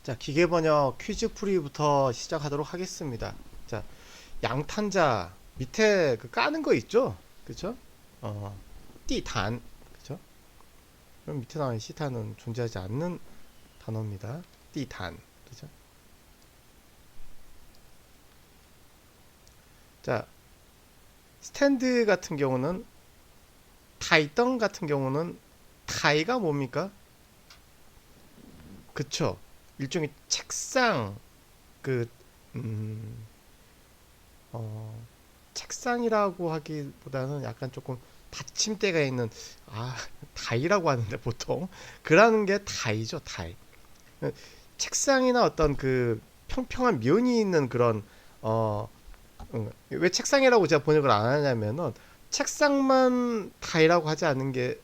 자, 기계번역 퀴즈풀이부터 시작하도록 하겠습니다. 자, 양탄자 밑에 그 까는 거 있죠? 그쵸? 띠단. 그쵸? 그럼 밑에 나와 있는 시탄은 존재하지 않는 단어입니다. 띠단. 그죠? 자, 스탠드 같은 경우는 타이덩 같은 경우는 타이가 뭡니까? 그쵸? 일종의 책상 그 음, 어, 책상이라고 하기보다는 약간 조금 받침대가 있는 아 다이라고 하는데 보통 그러는 게 다이죠 다이. 책상이나 어떤 그 평평한 면이 있는 그런 왜 책상이라고 제가 번역을 안 하냐면은 책상만 다이라고 하지 않는 게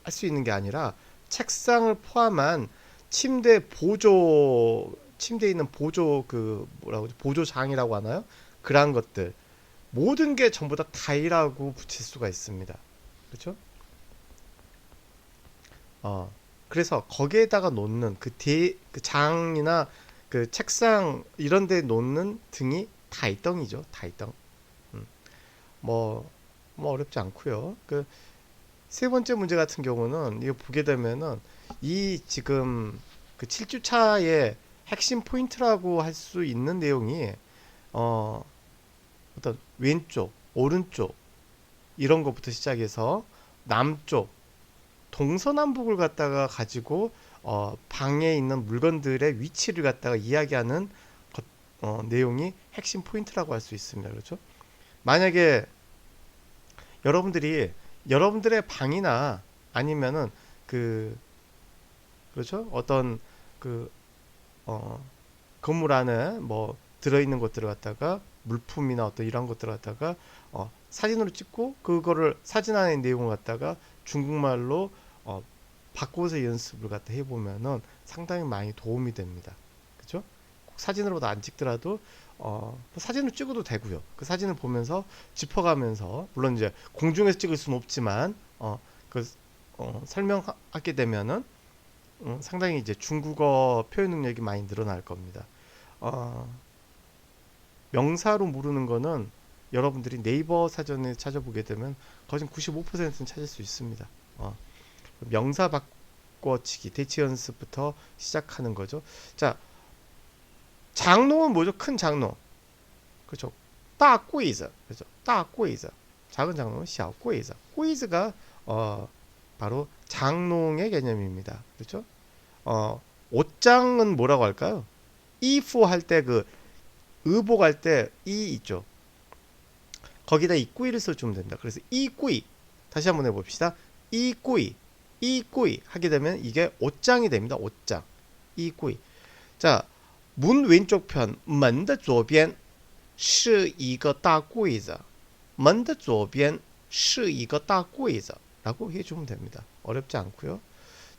할 수 있는 게 아니라 책상을 포함한 침대에 있는 보조 그 뭐라고 하죠? 보조장이라고 하나요? 그러한 것들 모든 게 전부 다 다이라고 붙일 수가 있습니다. 그렇죠? 어. 그래서 거기에다가 놓는 그 장이나 그 책상 이런 데 놓는 등이 다이덩이죠. 다이덩. 음. 뭐, 뭐 어렵지 않고요. 그 세 번째 문제 같은 경우는 이거 보게 되면은 이 지금 그 7주차의 핵심 포인트라고 할 수 있는 내용이 어, 어떤 왼쪽, 오른쪽 이런 것부터 시작해서 남쪽, 동서남북을 갖다가 가지고 방에 있는 물건들의 위치를 갖다가 이야기하는 내용이 핵심 포인트라고 할 수 있습니다. 그렇죠? 만약에 여러분들이 여러분들의 방이나 아니면은 그 그렇죠? 어떤 그 어, 건물 안에 뭐 들어있는 것들을 갖다가 물품이나 어떤 이런 것들을 갖다가 사진으로 찍고 그거를 사진 안의 내용을 갖다가 중국말로 바꿔서 연습을 갖다 해보면은 상당히 많이 도움이 됩니다. 그죠? 꼭 사진으로도 안 찍더라도 사진을 찍어도 되고요. 그 사진을 보면서 짚어가면서 물론 이제 공중에서 찍을 수는 없지만 그 설명하게 되면은 상당히 이제 중국어 표현 능력이 많이 늘어날 겁니다. 어, 명사로 모르는 거는 여러분들이 네이버 사전에 찾아보게 되면 거진 95%는 찾을 수 있습니다. 명사 바꿔치기 대치 연습부터 시작하는 거죠. 자, 장롱은 뭐죠? 큰 장롱. 그렇죠. 大柜子. 그렇죠. 大柜子. 작은 장롱은 小柜子. 柜子가 바로 장롱의 개념입니다. 그렇죠? 옷장은 뭐라고 할까요? 이프 할 때 그 의복 할 때 이 있죠. 거기다 이 꾸이를 써주면 된다. 그래서 이 꾸이 다시 한번 해봅시다. 이 꾸이 이 꾸이 하게 되면 이게 옷장이 됩니다. 옷장 이 꾸이. 자, 문 왼쪽 편, 门的左边是一个大柜子，门的左边是一个大柜子라고 해주면 됩니다. 어렵지 않고요.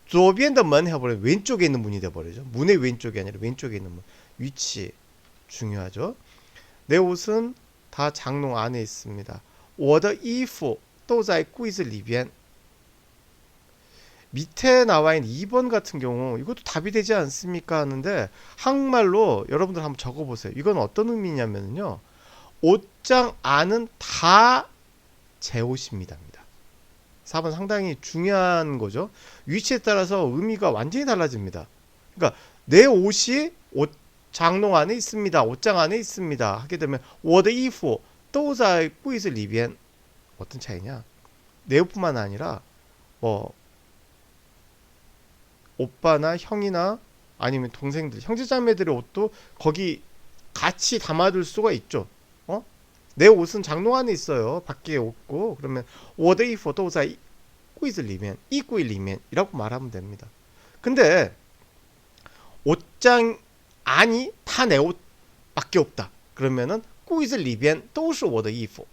左边的문 해버리면 왼쪽에 있는 문이 돼버리죠. 문의 왼쪽이 아니라 왼쪽에 있는 문. 위치 중요하죠. 내 옷은 다 장롱 안에 있습니다. 我的衣服都在柜子里边. 밑에 나와 있는 2번 같은 경우 이것도 답이 되지 않습니까 하는데 한국말로 여러분들 한번 적어보세요. 이건 어떤 의미냐면요. 옷장 안은 다 제 옷입니다. 4번 상당히 중요한 거죠. 위치에 따라서 의미가 완전히 달라집니다. 그러니까 내 옷이 옷 장롱 안에 있습니다. 옷장 안에 있습니다. 하게 되면 我的衣服都在柜子里边. 어떤 차이냐? 내 옷뿐만 아니라 뭐 오빠나 형이나 아니면 동생들, 형제자매들의 옷도 거기 같이 담아둘 수가 있죠. 내 옷은 장롱 안에 있어요. 밖에 없고 그러면 我的衣服都在柜子里面, 이柜里面이라고 말하면 됩니다. 근데 옷장 안이 다 내 옷밖에 없다. 그러면은 柜子里边都是我的衣服.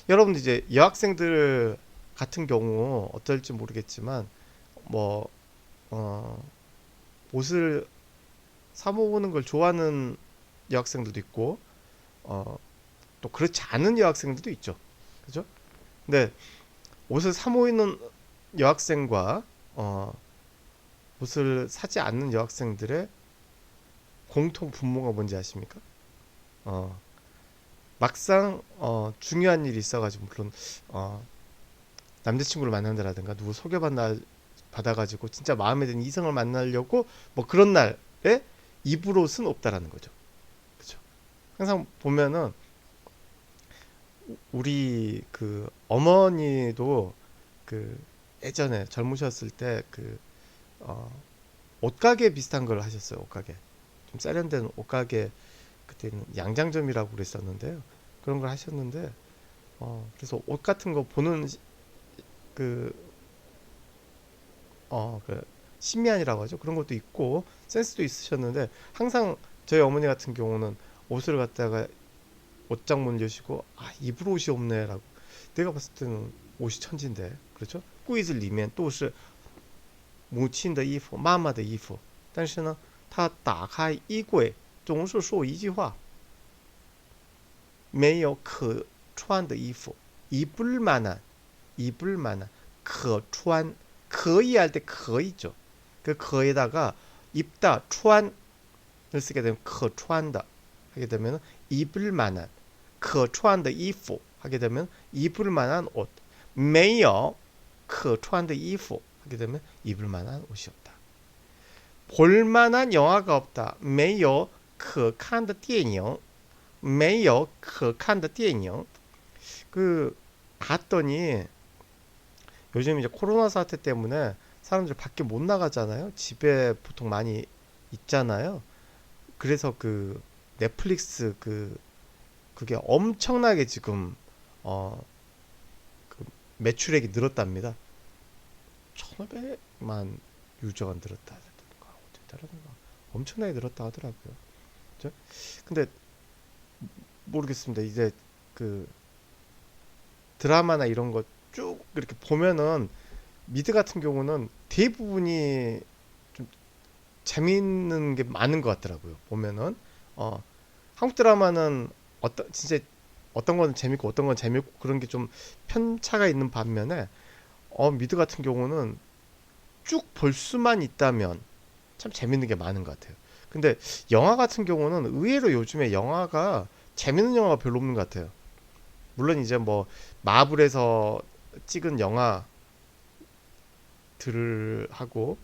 여러분들 이제 여학생들 같은 경우 어떨지 모르겠지만 뭐 옷을 사 모으는 걸 좋아하는 여학생들도 있고 또 그렇지 않은 여학생들도 있죠. 그죠? 근데 옷을 사 모이는 여학생과 옷을 사지 않는 여학생들의 공통 분모가 뭔지 아십니까? 어, 막상 중요한 일이 있어가지고 물론 어, 남자친구를 만난다라든가 누구 소개받나 받아가지고 진짜 마음에 드는 이성을 만나려고 뭐 그런 날에 입으로는 없다라는 거죠. 그렇죠? 항상 보면은 우리 그 어머니도 그 예전에 젊으셨을 때 그 옷가게 비슷한 걸 하셨어요. 옷가게 좀 세련된 옷가게 그때는 양장점이라고 그랬었는데요. 그런 걸 하셨는데 그래서 옷 같은 거 보는 그 그 신미안이라고 하죠. 그런 것도 있고 센스도 있으셨는데 항상 저희 어머니 같은 경우는 옷을 갖다가 옷장문 여시고 아 입을 옷이 없네라고 내가 봤을 때는 옷이 천진데 그렇죠? 柜子里面都是母亲的衣服，但是呢，他打开衣柜总是说一句话，没有可穿的衣服，입을만한可穿 할 때可 있죠. 그 그에다가 입다穿을 쓰게 되면 可穿的 하게 되면 입을 만한 可穿的衣服 하게 되면 입을 만한 옷 没有可穿的衣服 하게 되면 입을 만한 옷이 없다. 볼 만한 영화가 없다. 没有可看的电影没有可看的电影 그 봤더니 요즘 이제 코로나 사태 때문에 사람들이 밖에 못 나가잖아요. 집에 보통 많이 있잖아요. 그래서 그 넷플릭스 그게 엄청나게 지금 어, 그 매출액이 늘었답니다. 1,500만 유저가 늘었다든가 어떻게 다르든가 엄청나게 늘었다 하더라고요. 그죠? 근데 모르겠습니다. 이제 그 드라마나 이런 거 쭉 이렇게 보면은 미드 같은 경우는 대부분이 좀 재밌는 게 많은 것 같더라고요. 보면은 한국 드라마는 어떤 진짜 어떤 건 재밌고 어떤 건 재밌고 그런 게 좀 편차가 있는 반면에 미드 같은 경우는 쭉 볼 수만 있다면 참 재밌는 게 많은 것 같아요. 근데 영화 같은 경우는 의외로 요즘에 영화가 재밌는 영화가 별로 없는 것 같아요. 물론 이제 뭐 마블에서 찍은 영화들을 하고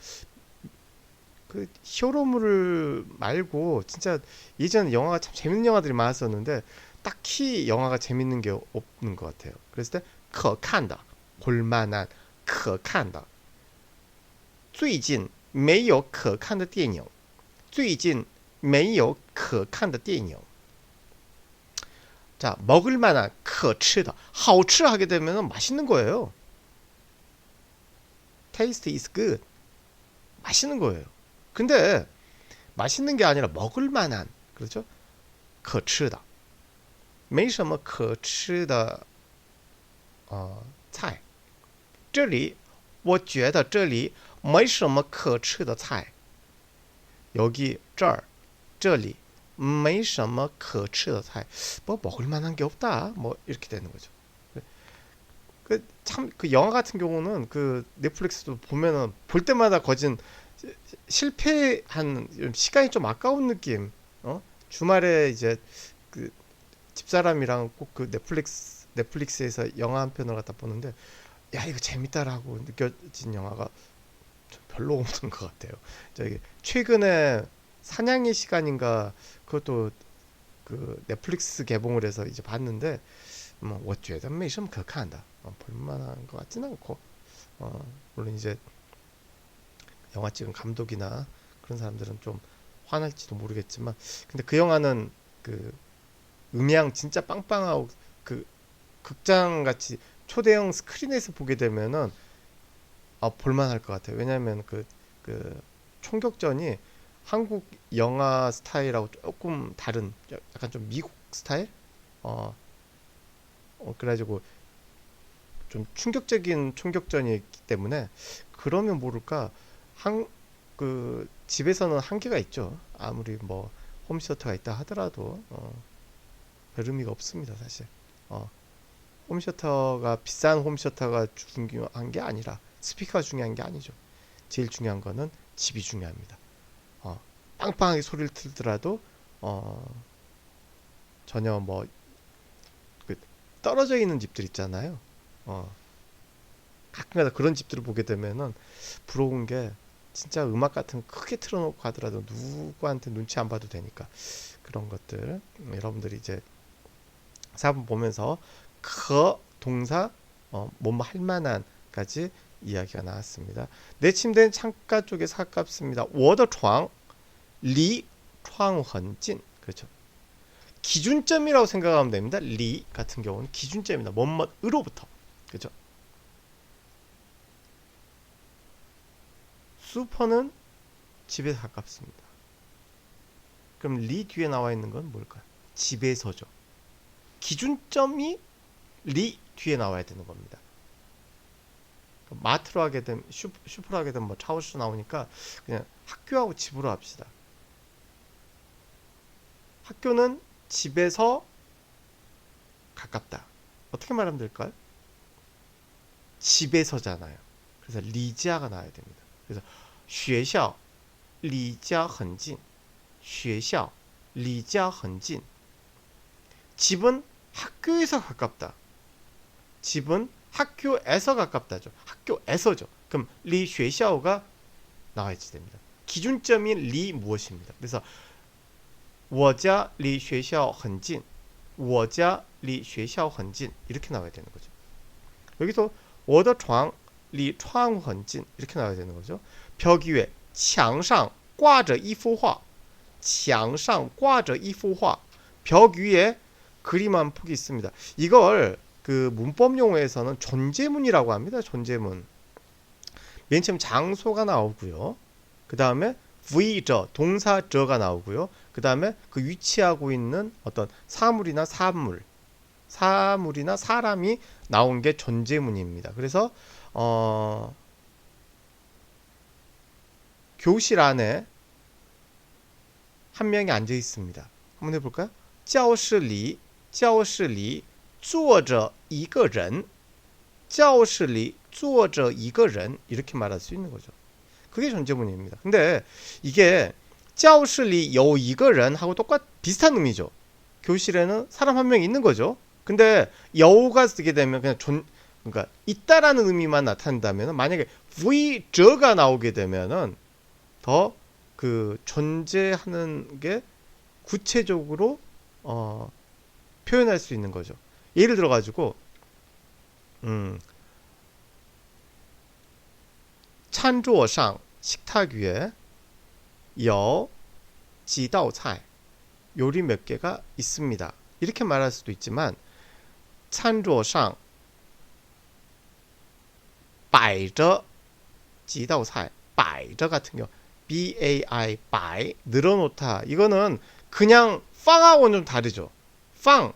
그 히어로물 말고 진짜 예전 영화가 참 재밌는 영화들이 많았었는데 딱히 영화가 재밌는 게 없는 것 같아요. 그랬을 때可看的 볼만한 可看的 最近没有可看的电影最近没有可看的电影 자 먹을 만한 可吃的 好吃 하게 되면 맛있는 거예요. Taste is good 맛있는 거예요. 근데 맛있는 게 아니라 먹을 만한 그렇죠? 可吃的没什么可吃的菜这里我觉得这里没什么可吃的菜 여기 这里没什么可吃的菜 뭐 먹을 만한 게 없다 뭐 이렇게 되는 거죠. 그 참 그 영화 같은 경우는 그 넷플릭스도 보면은 볼 때마다 거진 실패한 시간이 좀 아까운 느낌. 주말에 이제 그 집사람이랑 꼭 그 넷플릭스에서 영화 한 편을 갖다 보는데 야 이거 재밌다라고 느껴진 영화가 좀 별로 없는 것 같아요. 저기 최근에 사냥의 시간인가 그것도 그 넷플릭스 개봉을 해서 이제 봤는데 뭐 我觉得没什么可看的 볼만한 것 같지는 않고 물론 이제 영화 찍은 감독이나 그런 사람들은 좀 화날지도 모르겠지만 근데 그 영화는 그 음향 진짜 빵빵하고 그 극장 같이 초대형 스크린에서 보게 되면은 볼만할 것 같아요. 왜냐하면 그 총격전이 한국 영화 스타일하고 조금 다른 약간 좀 미국 스타일 그래가지고 좀 충격적인 총격전이기 때문에 그러면 모를까 그 집에서는 한계가 있죠. 아무리 뭐 홈시어터가 있다 하더라도 별 의미가 없습니다 사실. 홈시어터가 비싼 홈시어터가 중요한 게 아니라 스피커가 중요한 게 아니죠. 제일 중요한 거는 집이 중요합니다. 빵빵하게 소리를 틀더라도 전혀 뭐 그 떨어져 있는 집들 있잖아요. 어, 가끔가다 그런 집들을 보게 되면은 부러운 게 진짜 음악 같은 거 크게 틀어놓고 하더라도 누구한테 눈치 안 봐도 되니까 그런 것들 여러분들이 이제 사본 보면서 그 동사 뭐뭐 할 만한까지 이야기가 나왔습니다. 내 침대는 창가 쪽에서 가깝습니다. 我的床离窗很近. 그렇죠. 기준점이라고 생각하면 됩니다. 리 같은 경우는 기준점이다. 뭐뭐으로부터. 그렇죠. 슈퍼는 집에 가깝습니다. 그럼 리 뒤에 나와 있는 건 뭘까요? 집에서죠. 기준점이 리 뒤에 나와야 되는 겁니다. 마트로 하게 되면 슈퍼로 하게 되면 뭐 차오스 나오니까 그냥 학교하고 집으로 합시다. 학교는 집에서 가깝다. 어떻게 말하면 될까요? 집에서잖아요. 그래서 리지아가 나와야 됩니다. 그래서 学校离家很近学校离家很近 집은 학교에서 가깝다. 집은 학교에서 가깝다죠. 학교에서죠. 그럼 리学校가 나와야지 됩니다. 기준점인 리 무엇입니다. 그래서 我家离学校很近我家离学校很近 이렇게 나와야 되는 거죠. 여기서 我的床离窗户很近 이렇게 나와야 되는 거죠. 벽 위에 墙上挂着一幅画墙上挂着一幅画 벽 위에 그림 한 폭이 있습니다. 이걸 그 문법 용어에서는 존재문이라고 합니다. 존재문. 맨 처음 장소가 나오고요. 그 다음에 부이저 동사저가 나오고요. 그 다음에 그 위치하고 있는 어떤 사물이나 사물이나 사람이 나온 게 존재문입니다. 그래서 교실 안에 한 명이 앉아 있습니다. 한번 해볼까요? 教室里坐着一个人教室里坐着一个人 이렇게 말할 수 있는 거죠. 그게 존재문입니다. 근데 이게 教室里有一个人 하고 비슷한 의미죠. 교실에는 사람 한 명 있는 거죠. 근데 여우가 쓰게 되면 그냥 그러니까 있다라는 의미만 나타낸다면 만약에 부이저가 나오게 되면은 더 그 존재하는 게 구체적으로 표현할 수 있는 거죠. 예를 들어 가지고餐桌上 식탁 위에 有几道菜 요리 몇 개가 있습니다. 이렇게 말할 수도 있지만 餐桌上摆着几道菜摆着 같은 경우 bai 摆 늘어놓다 이거는 그냥 빵하고는 좀 다르죠. 빵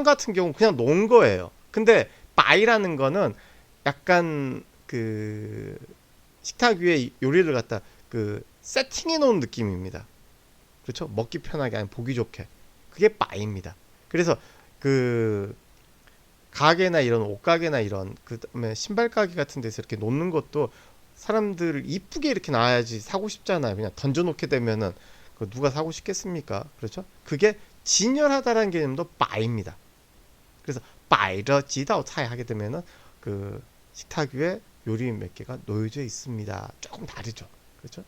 같은 경우 그냥 놓은 거예요. 근데 바이라는 거는 약간 그 식탁 위에 요리를 갖다 그 세팅해 놓은 느낌입니다. 그렇죠? 먹기 편하게 아니 보기 좋게. 그게 바이입니다. 그래서 그 가게나 이런 옷가게나 이런 그다음에 신발 가게 같은 데서 이렇게 놓는 것도 사람들을 이쁘게 이렇게 놔야지 사고 싶잖아요. 그냥 던져 놓게 되면은 누가 사고 싶겠습니까? 그렇죠? 그게 진열하다라는 개념도 바입니다. 그래서 바이저 지다오 차이 하게 되면은 그 식탁 위에 요리 몇 개가 놓여져 있습니다. 조금 다르죠. 그렇죠?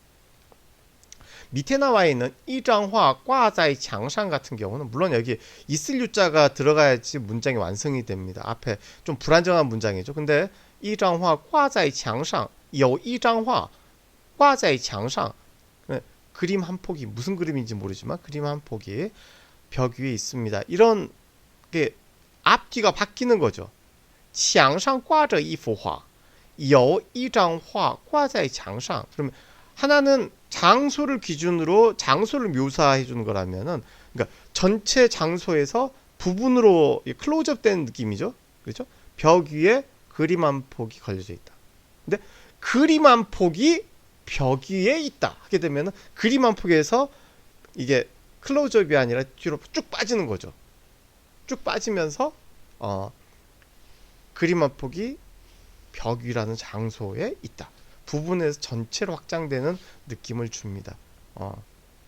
밑에 나와 있는 이장화 꽈자의 장상 같은 경우는 물론 여기 있을 유자가 들어가야지 문장이 완성이 됩니다. 앞에 좀 불안정한 문장이죠. 근데 이장화 꽈자의 장상 有一张画挂在墙上 그림 한 폭이 무슨 그림인지 모르지만 그림 한 폭이 벽 위에 있습니다. 이런 게 앞뒤가 바뀌는 거죠. 墙上挂着一幅画有一张画挂在墙上 그러면 하나는 장소를 기준으로 장소를 묘사해 주는 거라면은 그러니까 전체 장소에서 부분으로 클로즈업 되는 느낌이죠. 그렇죠? 벽 위에 그림 한 폭이 걸려져 있다. 근데 그림 한 폭이 벽 위에 있다 하게 되면은 그림 한 폭에서 이게 클로즈업이 아니라 뒤로 쭉 빠지는 거죠. 쭉 빠지면서 그림 한 폭이 벽 위라는 장소에 있다. 부분에서 전체로 확장되는 느낌을 줍니다.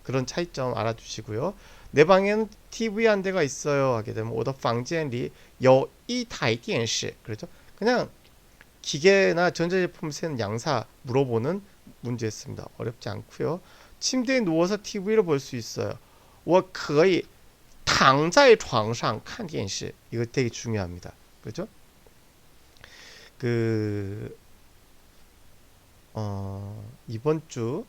그런 차이점 알아두시고요. 내 방에는 TV 한 대가 있어요 하게 되면 我的房间里有一台电视 그렇죠? 그냥 기계나 전자제품 쓰는 양사 물어보는 문제였습니다. 어렵지 않고요. 침대에 누워서 TV를 볼 수 있어요. 我可以躺在床上看电视 이거 되게 중요합니다. 그렇죠? 그 이번 주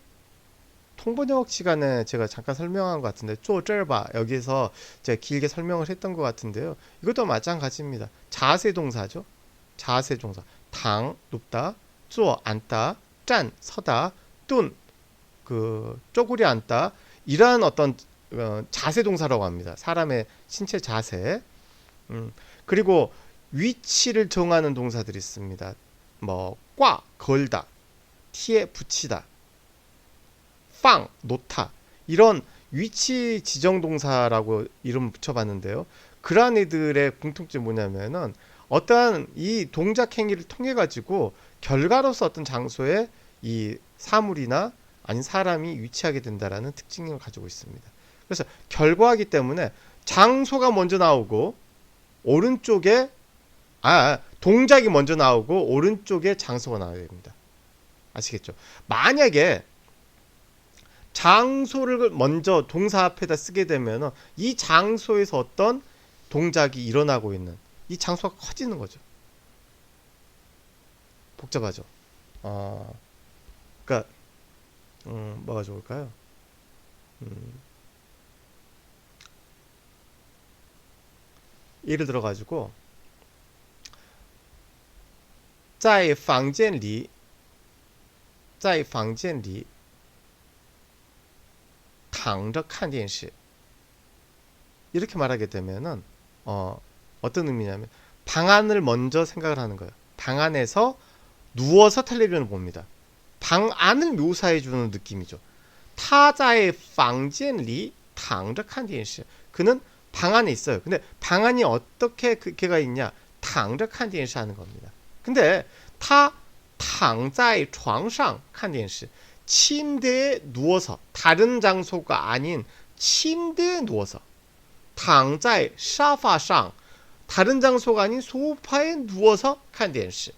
통번역 시간에 제가 잠깐 설명한 것 같은데 坐这儿吧 여기서 제가 길게 설명을 했던 것 같은데요. 이것도 마찬가지입니다. 자세 동사죠. 자세 동사. 당 눕다, 坐 앉다, 站 서다, 蹲 쪼그려 앉다 이러한 어떤 자세 동사라고 합니다. 사람의 신체 자세. 그리고 위치를 정하는 동사들이 있습니다. 뭐 꽉 걸다, 티에 붙이다, 빵 놓다 이런 위치 지정 동사라고 이름 붙여봤는데요. 그러한 애들의 공통점이 뭐냐면은 어떠한 이 동작 행위를 통해 가지고 결과로서 어떤 장소에 이 사물이나 아닌 사람이 위치하게 된다라는 특징을 가지고 있습니다. 그래서 결과이기 때문에 장소가 먼저 나오고 오른쪽에 동작이 먼저 나오고 오른쪽에 장소가 나와야 됩니다. 아시겠죠? 만약에 장소를 먼저 동사 앞에다 쓰게 되면 이 장소에서 어떤 동작이 일어나고 있는 이 장소가 커지는 거죠. 복잡하죠. 그러니까 뭐가 좋을까요? 예를 들어 가지고 在房间里躺着看电视 이렇게 말하게 되면은 어떤 의미냐면 방 안을 먼저 생각을 하는 거예요. 방 안에서 누워서 텔레비전을 봅니다. 방 안을 묘사해 주는 느낌이죠. 他在房间里躺着看电视 그는 방 안에 있어요. 근데 방 안이 어떻게 걔가 있냐? 躺着看电视 하는 겁니다. 근데 他躺在床上看电视 침대에 누워서 다른 장소가 아닌 침대에 누워서 躺在沙发上 다른 장소가 아닌 소파에 누워서 看电视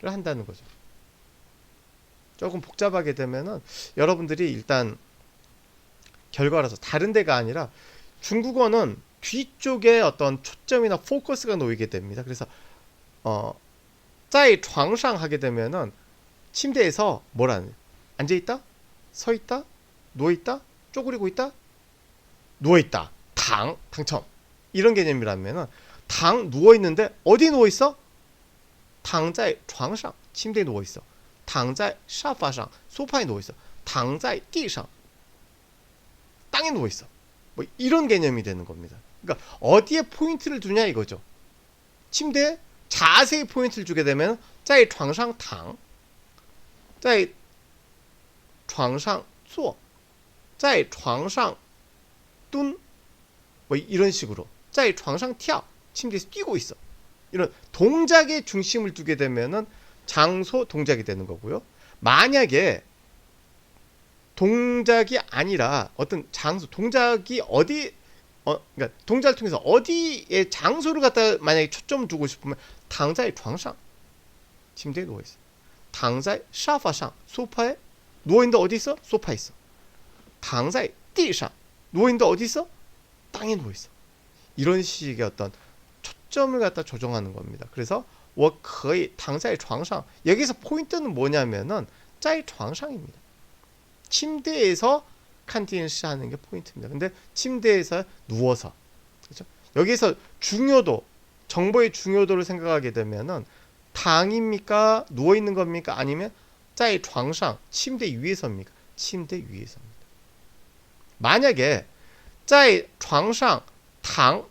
를 한다는 거죠. 조금 복잡하게 되면은 여러분들이 일단 결과라서 다른 데가 아니라 중국어는 뒤쪽에 어떤 초점이나 포커스가 놓이게 됩니다. 그래서 在床上 하게 되면은 침대에서 뭐라는 앉아 있다, 서 있다, 누워 있다, 쪼그리고 있다, 누워 있다, 당첨 이런 개념이라면은 당 누워 있는데 어디 누워 있어? 躺在床上 침대에 누워 있어. 躺在沙发上 소파에 누워 있어. 躺在地上 땅에 누워 있어. 뭐 이런 개념이 되는 겁니다. 그러니까 어디에 포인트를 두냐 이거죠. 침대에 자세히 포인트를 주게 되면 在床上躺在床上坐在床上蹲 뭐 이런 식으로 在床上跳 침대에서 뛰고 있어. 이런 동작에 중심을 두게 되면은 장소 동작이 되는 거고요. 만약에 동작이 아니라 어떤 장소 동작이 어디 그러니까 동작을 통해서 어디에 장소를 갖다 만약에 초점을 두고 싶으면 躺在床上 침대에 누워 있어. 躺在沙发上 소파에 누워 있는데 어디 있어? 소파에 있어. 躺在地上 누워 있는데 어디 있어? 땅에 누워 있어. 이런 식의 어떤 초점을 갖다 조정하는 겁니다. 그래서 我可以躺在床上 여기서 포인트는 뭐냐면은 在床上입니다. 침대에서 看电视 하는 게 포인트입니다. 근데 침대에서 누워서 그렇죠? 여기서 중요도 정보의 중요도를 생각하게 되면은 당입니까? 누워 있는 겁니까? 아니면 在床上 침대 위에서입니까? 침대 위에서입니다. 만약에 在床上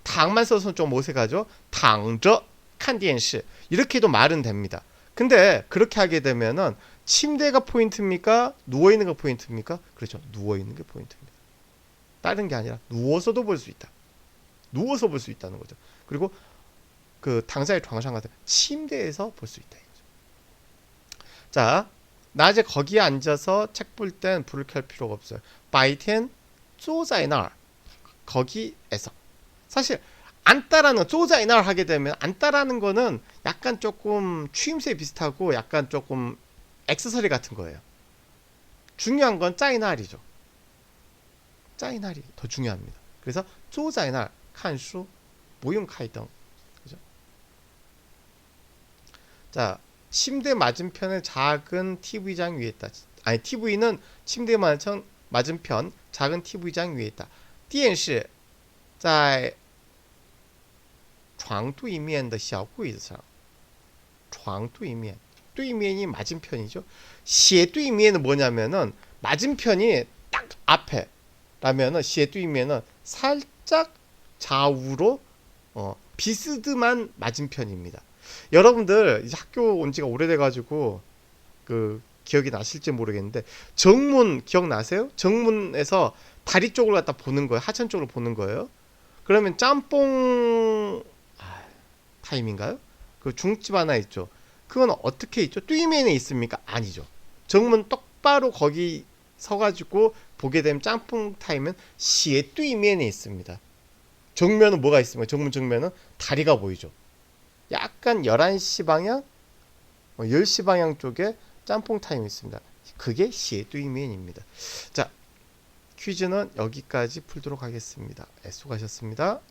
당만 써서 좀 어색하죠? 躺着看电视 이렇게 해도 말은 됩니다. 근데 그렇게 하게 되면은 침대가 포인트입니까? 누워 있는 거 포인트입니까? 그렇죠. 누워 있는 게 포인트입니다. 다른 게 아니라 누워서도 볼 수 있다. 누워서 볼 수 있다는 거죠. 그리고 그 당사의床上 같은 침대에서 볼 수 있다 이거죠. 자, 낮에 거기에 앉아서 책 볼 땐 불을 켤 필요가 없어요. 白天坐在那儿 거기에서 사실 앉다라는 坐在那儿 하게 되면 앉다라는 거는 약간 조금 추임새 비슷하고 약간 조금 액세서리 같은 거예요. 중요한 건 在那里죠. 在那里더 중요합니다. 그래서 坐在那儿看书不用开灯. 그죠? 자, 침대 맞은편에 작은 TV장 위에 있다. 아니, TV는 침대 맞은편 작은 TV장 위에 있다. 电视在床对面的小柜子上床对面 对面이 맞은편이죠. 斜对面은 뭐냐면은 맞은편이 딱 앞에 라면은 斜对面은 살짝 좌우로 비스듬한 맞은편입니다. 여러분들 이제 학교 온 지가 오래돼 가지고 그 기억이 나실지 모르겠는데 정문 기억나세요? 정문에서 다리 쪽을 갖다 보는 거예요. 하천 쪽으로 보는 거예요. 그러면 짬뽕 타임인가요? 그 중국집 하나 있죠. 그건 어떻게 있죠? 뚜이면에 있습니까? 아니죠. 정문 똑바로 거기 서가지고 보게 되면 짬뽕 타임은 시의 뚜이면에 있습니다. 정면은 뭐가 있습니까? 정문 정면은 다리가 보이죠. 약간 11시 방향, 10시 방향 쪽에 짬뽕 타임이 있습니다. 그게 시의 뚜이면입니다. 자, 퀴즈는 여기까지 풀도록 하겠습니다. 수고하셨습니다.